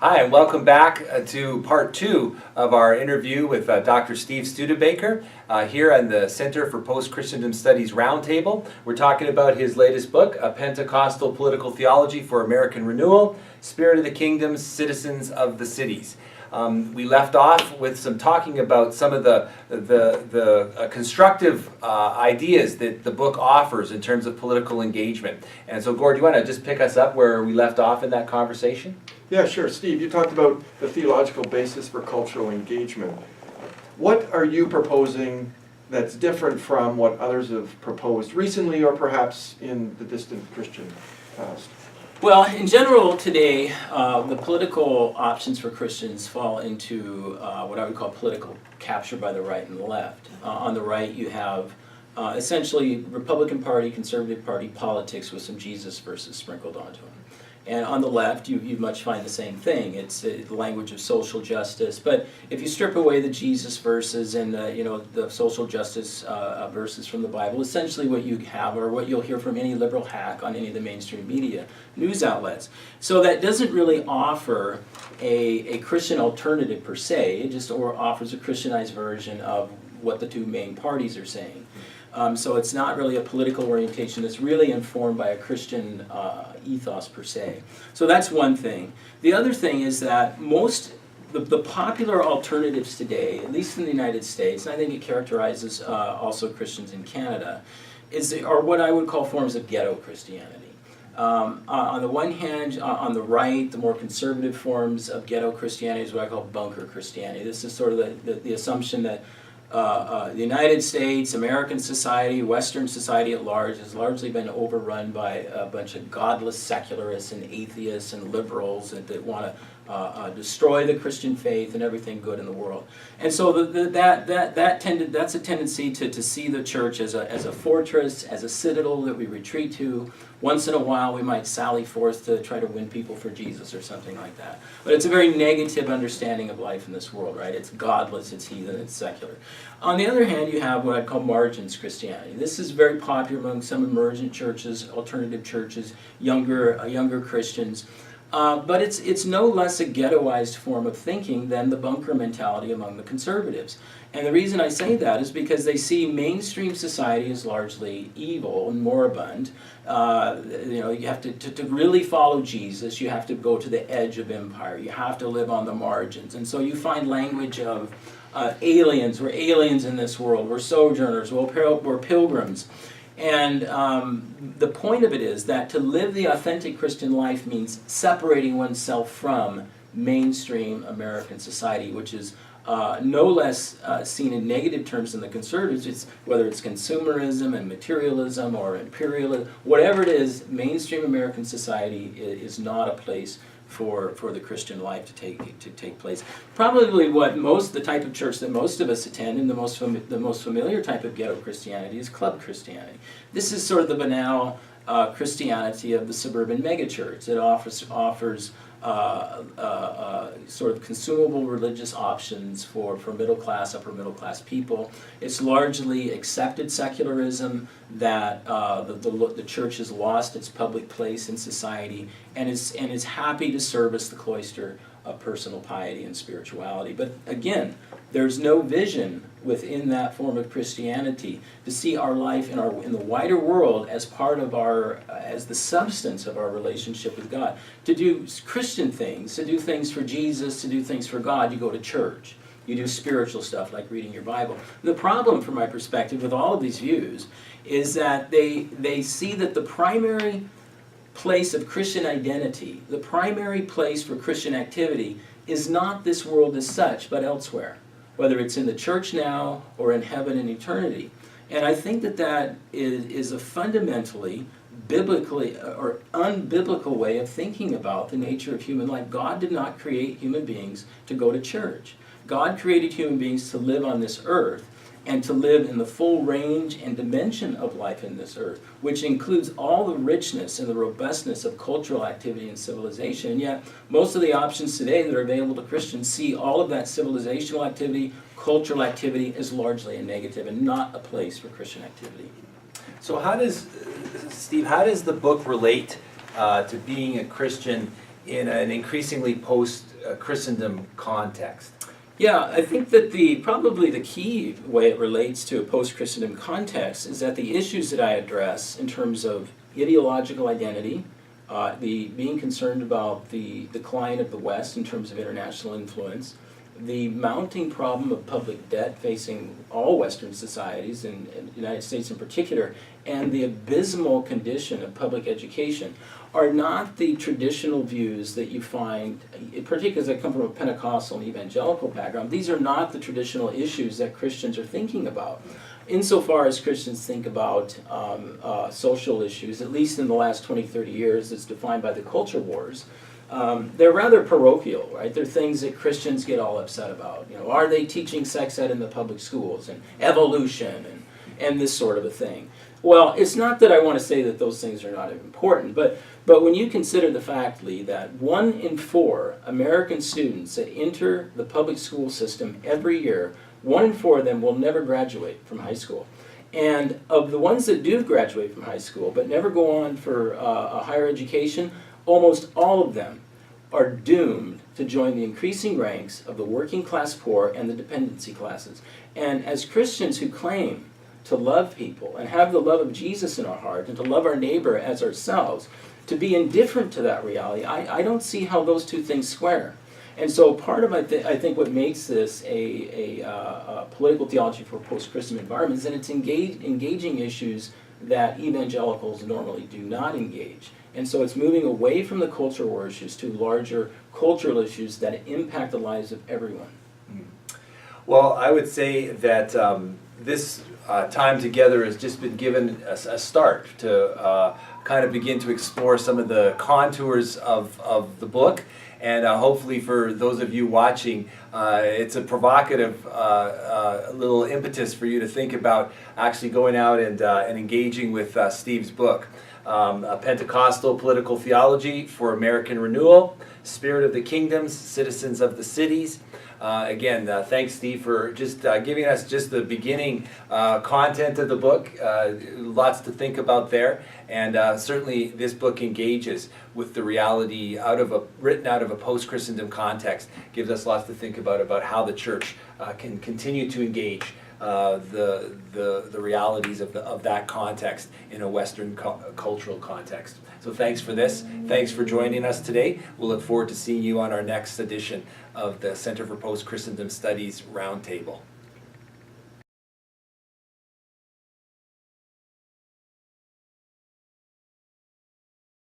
Hi, and welcome back to part two of our interview with Dr. Steve Studebaker here on the Center for Post-Christendom Studies Roundtable. We're talking about his latest book, A Pentecostal Political Theology for American Renewal, Spirit of the Kingdom, Citizens of the Cities. We left off with some talking about some of the constructive ideas that the book offers in terms of political engagement. And so, Gord, do you want to just pick us up where we left off in that conversation? Yeah, sure. Steve, you talked about the theological basis for cultural engagement. What are you proposing that's different from what others have proposed recently or perhaps in the distant Christian past? Well, in general today, the political options for Christians fall into what I would call political capture by the right and the left. On the right, you have essentially Republican Party, Conservative Party politics with some Jesus verses sprinkled onto them. And on the left, you much find the same thing. It's the language of social justice. But if you strip away the Jesus verses and the social justice verses from the Bible, essentially what you have, or what you'll hear from any liberal hack on any of the mainstream media news outlets. So that doesn't really offer a Christian alternative per se. It just offers a Christianized version of what the two main parties are saying. So it's not really a political orientation that's really informed by a Christian ethos per se. So that's one thing. The other thing is that the popular alternatives today, at least in the United States, and I think it characterizes also Christians in Canada, are what I would call forms of ghetto Christianity. On the one hand, on the right, the more conservative forms of ghetto Christianity is what I call bunker Christianity. This is sort of the assumption that the United States, American society, Western society at large has largely been overrun by a bunch of godless secularists and atheists and liberals that want to destroy the Christian faith and everything good in the world. And so that's a tendency to see the church as a fortress, as a citadel that we retreat to. Once in a while we might sally forth to try to win people for Jesus or something like that. But it's a very negative understanding of life in this world, right? It's godless, it's heathen, it's secular. On the other hand, you have what I'd call margins Christianity. This is very popular among some emergent churches, alternative churches, younger Christians. But it's no less a ghettoized form of thinking than the bunker mentality among the conservatives. And the reason I say that is because they see mainstream society as largely evil and moribund. You have to really follow Jesus, you have to go to the edge of empire. You have to live on the margins. And so you find language of aliens. We're aliens in this world. We're sojourners. We're pilgrims. And the point of it is that to live the authentic Christian life means separating oneself from mainstream American society, which is no less seen in negative terms than the conservatives. Whether it's consumerism and materialism or imperialism, whatever it is, mainstream American society is not a place for the Christian life to take place. Probably the type of church that most of us attend, and the most familiar type of ghetto Christianity is club Christianity. This is sort of the banal Christianity of the suburban megachurch. It offers sort of consumable religious options for middle class, upper middle class people. It's largely accepted secularism that the church has lost its public place in society and is happy to service the cloister of personal piety and spirituality. But again, there's no vision within that form of Christianity to see our life in the wider world as part of as the substance of our relationship with God. To do Christian things, to do things for Jesus, to do things for God, you go to church. You do spiritual stuff like reading your Bible. The problem, from my perspective, with all of these views is that they see that the primary place of Christian identity, the primary place for Christian activity, is not this world as such, but elsewhere, whether it's in the church now or in heaven in eternity. And I think that is a fundamentally biblically or unbiblical way of thinking about the nature of human life. God did not create human beings to go to church. God created human beings to live on this earth and to live in the full range and dimension of life in this earth, which includes all the richness and the robustness of cultural activity and civilization. And yet, most of the options today that are available to Christians see all of that civilizational activity, cultural activity, as largely a negative and not a place for Christian activity. So Steve, how does the book relate to being a Christian in an increasingly post Christendom context? Yeah, I think that probably the key way it relates to a post-Christendom context is that the issues that I address in terms of ideological identity, the being concerned about the decline of the West in terms of international influence, the mounting problem of public debt facing all Western societies, and the United States in particular, and the abysmal condition of public education are not the traditional views that you find, particularly as I come from a Pentecostal and evangelical background, these are not the traditional issues that Christians are thinking about. Insofar as Christians think about social issues, at least in the last 20, 30 years, as defined by the culture wars, they're rather parochial, right? They're things that Christians get all upset about. You know, are they teaching sex ed in the public schools, and evolution, and this sort of a thing? Well, it's not that I want to say that those things are not important, but when you consider the fact, Lee, that 1 in 4 American students that enter the public school system every year, 1 in 4 of them will never graduate from high school. And of the ones that do graduate from high school but never go on for a higher education, almost all of them are doomed to join the increasing ranks of the working class poor and the dependency classes. And as Christians who claim to love people and have the love of Jesus in our heart and to love our neighbor as ourselves, to be indifferent to that reality, I don't see how those two things square. And so part of, I think, what makes this a political theology for a post-Christian environment is that it's engaging issues that evangelicals normally do not engage. And so it's moving away from the culture war issues to larger cultural issues that impact the lives of everyone. Well, I would say that this time together has just been given a start to kind of begin to explore some of the contours of the book. And hopefully for those of you watching, it's a provocative little impetus for you to think about actually going out and engaging with Steve's book. A Pentecostal Political Theology for American Renewal, Spirit of the Kingdoms, Citizens of the Cities. Again, thanks, Steve, for just giving us just the beginning content of the book. Lots to think about there, and certainly this book engages with the reality written out of a post-Christendom context. Gives us lots to think about how the church can continue to engage the realities of that context in a Western cultural context. So thanks for this. Thanks for joining us today. We'll look forward to seeing you on our next edition of the Center for Post-Christendom Studies Roundtable.